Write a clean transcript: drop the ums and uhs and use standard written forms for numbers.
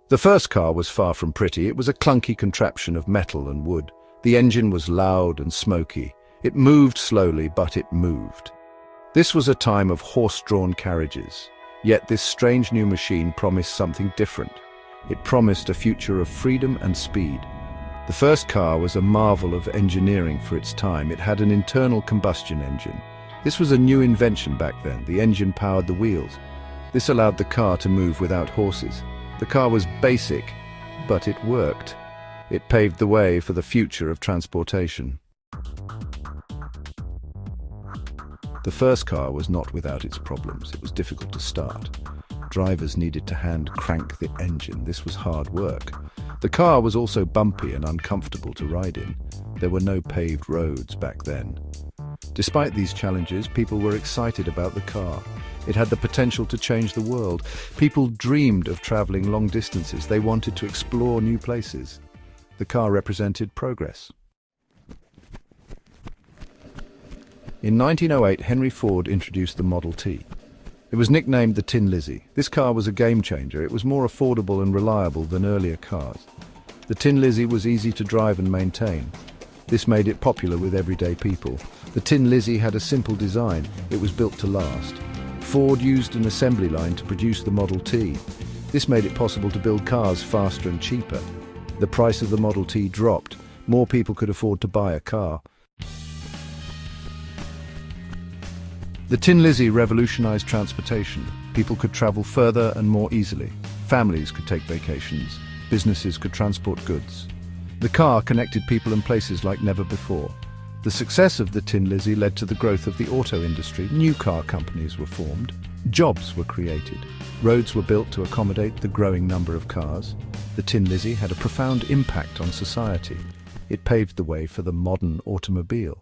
The first car was far from pretty. It was a clunky contraption of metal and wood. The engine was loud and smoky. It moved slowly, but it moved. This was a time of horse-drawn carriages. Yet this strange new machine promised something different. It promised a future of freedom and speed. The first car was a marvel of engineering for its time. It had an internal combustion engine. This was a new invention back then. The engine powered the wheels. This allowed the car to move without horses. The car was basic, but it worked. It paved the way for the future of transportation. The first car was not without its problems. It was difficult to start. Drivers needed to hand crank the engine. This was hard work. The car was also bumpy and uncomfortable to ride in. There were no paved roads back then. Despite these challenges, people were excited about the car. It had the potential to change the world. People dreamed of traveling long distances. They wanted to explore new places. The car represented progress. In 1908, Henry Ford introduced the Model T. It was nicknamed the Tin Lizzie. This car was a game changer. It was more affordable and reliable than earlier cars. The Tin Lizzie was easy to drive and maintain. This made it popular with everyday people. The Tin Lizzie had a simple design. It was built to last. Ford used an assembly line to produce the Model T. This made it possible to build cars faster and cheaper. The price of the Model T dropped. More people could afford to buy a car. The Tin Lizzie revolutionized transportation. People could travel further and more easily. Families could take vacations. Businesses could transport goods. The car connected people and places like never before. The success of the Tin Lizzie led to the growth of the auto industry. New car companies were formed. Jobs were created. Roads were built to accommodate the growing number of cars. The Tin Lizzie had a profound impact on society. It paved the way for the modern automobile.